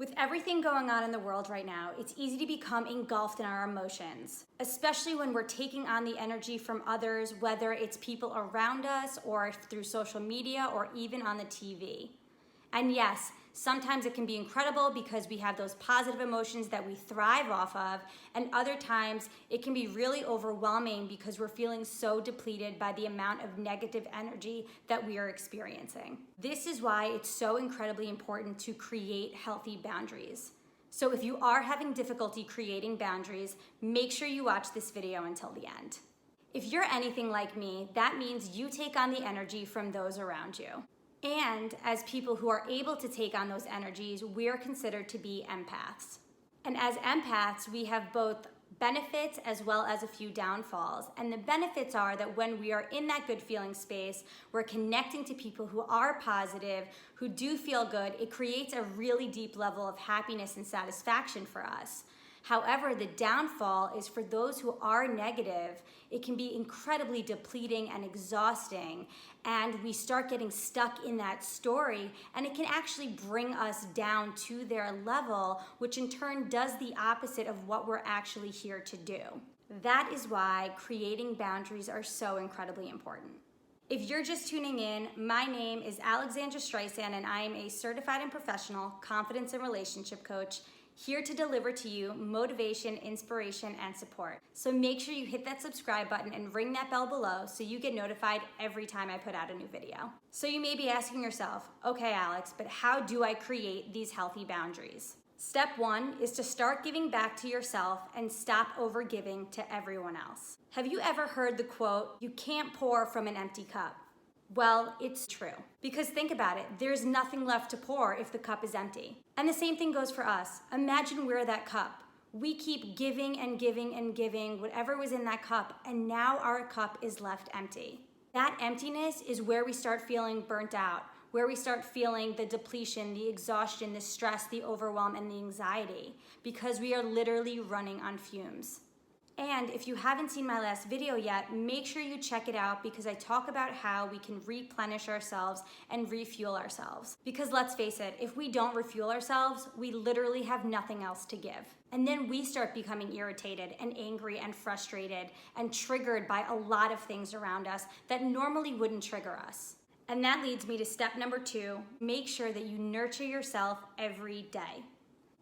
With everything going on in the world right now, it's easy to become engulfed in our emotions, especially when we're taking on the energy from others, whether it's people around us or through social media or even on the TV. And yes, sometimes it can be incredible because we have those positive emotions that we thrive off of, and other times it can be really overwhelming because we're feeling so depleted by the amount of negative energy that we are experiencing. This is why it's so incredibly important to create healthy boundaries. So if you are having difficulty creating boundaries, make sure you watch this video until the end. If you're anything like me, that means you take on the energy from those around you. And as people who are able to take on those energies, we are considered to be empaths. And as empaths, we have both benefits as well as a few downfalls. And the benefits are that when we are in that good feeling space, we're connecting to people who are positive, who do feel good. It creates a really deep level of happiness and satisfaction for us. However, the downfall is for those who are negative, it can be incredibly depleting and exhausting, and we start getting stuck in that story, and it can actually bring us down to their level, which in turn does the opposite of what we're actually here to do. That is why creating boundaries are so incredibly important. If you're just tuning in, my name is Alexandra Streisand, and I am a certified and professional confidence and relationship coach, here to deliver to you motivation, inspiration, and support. So make sure you hit that subscribe button and ring that bell below so you get notified every time I put out a new video. So you may be asking yourself, okay, Alex, but how do I create these healthy boundaries? Step one is to start giving back to yourself and stop over-giving to everyone else. Have you ever heard the quote, "You can't pour from an empty cup"? Well, it's true. Because think about it, there's nothing left to pour if the cup is empty. And the same thing goes for us. Imagine we're that cup. We keep giving and giving and giving whatever was in that cup, and now our cup is left empty. That emptiness is where we start feeling burnt out, where we start feeling the depletion, the exhaustion, the stress, the overwhelm, and the anxiety, because we are literally running on fumes. And if you haven't seen my last video yet, make sure you check it out because I talk about how we can replenish ourselves and refuel ourselves. Because let's face it, if we don't refuel ourselves, we literally have nothing else to give. And then we start becoming irritated and angry and frustrated and triggered by a lot of things around us that normally wouldn't trigger us. And that leads me to step number 2, make sure that you nurture yourself every day.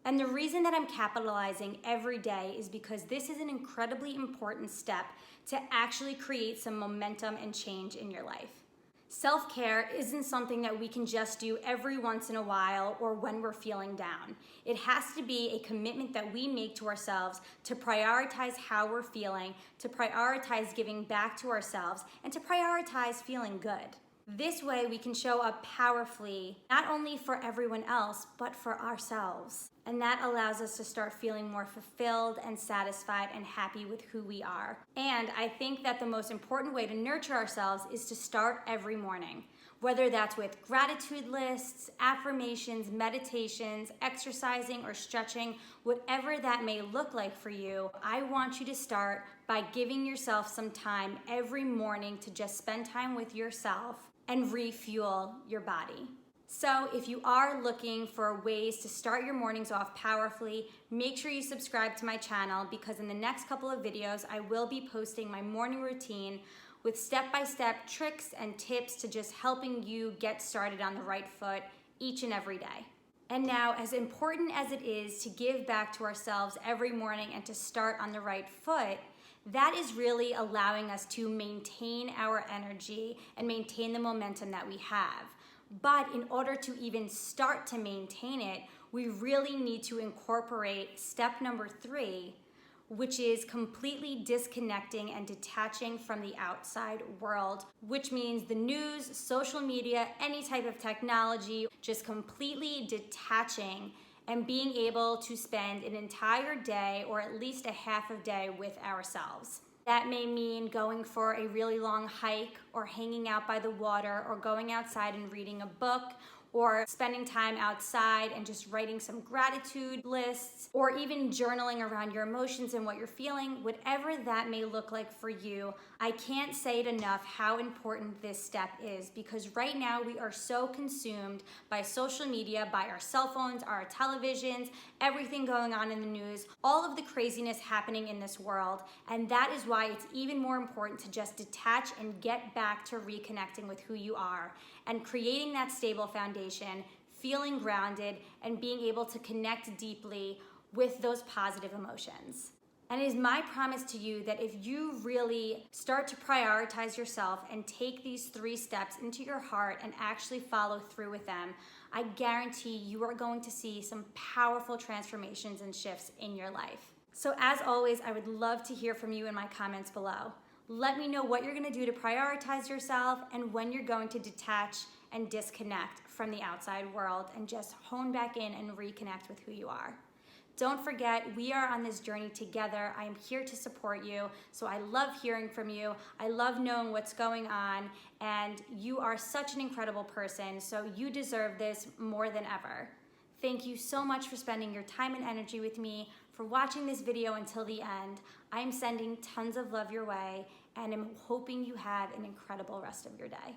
And the reason that I'm capitalizing every day is because this is an incredibly important step to actually create some momentum and change in your life. Self-care isn't something that we can just do every once in a while or when we're feeling down. It has to be a commitment that we make to ourselves to prioritize how we're feeling, to prioritize giving back to ourselves, and to prioritize feeling good. This way we can show up powerfully, not only for everyone else, but for ourselves. And that allows us to start feeling more fulfilled and satisfied and happy with who we are. And I think that the most important way to nurture ourselves is to start every morning. Whether that's with gratitude lists, affirmations, meditations, exercising, or stretching, whatever that may look like for you, I want you to start by giving yourself some time every morning to just spend time with yourself and refuel your body. So if you are looking for ways to start your mornings off powerfully, make sure you subscribe to my channel because in the next couple of videos, I will be posting my morning routine with step-by-step tricks and tips to just helping you get started on the right foot each and every day. And now, as important as it is to give back to ourselves every morning and to start on the right foot, that is really allowing us to maintain our energy and maintain the momentum that we have. But in order to even start to maintain it, we really need to incorporate step number 3, which is completely disconnecting and detaching from the outside world, which means the news, social media, any type of technology, just completely detaching and being able to spend an entire day or at least a half a day with ourselves. That may mean going for a really long hike or hanging out by the water or going outside and reading a book or spending time outside and just writing some gratitude lists, or even journaling around your emotions and what you're feeling, whatever that may look like for you, I can't say it enough how important this step is, because right now we are so consumed by social media, by our cell phones, our televisions, everything going on in the news, all of the craziness happening in this world. And that is why it's even more important to just detach and get back to reconnecting with who you are and creating that stable foundation, feeling grounded, and being able to connect deeply with those positive emotions. And it is my promise to you that if you really start to prioritize yourself and take these 3 steps into your heart and actually follow through with them, I guarantee you are going to see some powerful transformations and shifts in your life. So as always, I would love to hear from you in my comments below. Let me know what you're gonna do to prioritize yourself and when you're going to detach and disconnect from the outside world and just hone back in and reconnect with who you are. Don't forget, we are on this journey together. I am here to support you. So I love hearing from you. I love knowing what's going on, and you are such an incredible person. So you deserve this more than ever. Thank you so much for spending your time and energy with me, for watching this video until the end. I'm sending tons of love your way, and I'm hoping you have an incredible rest of your day.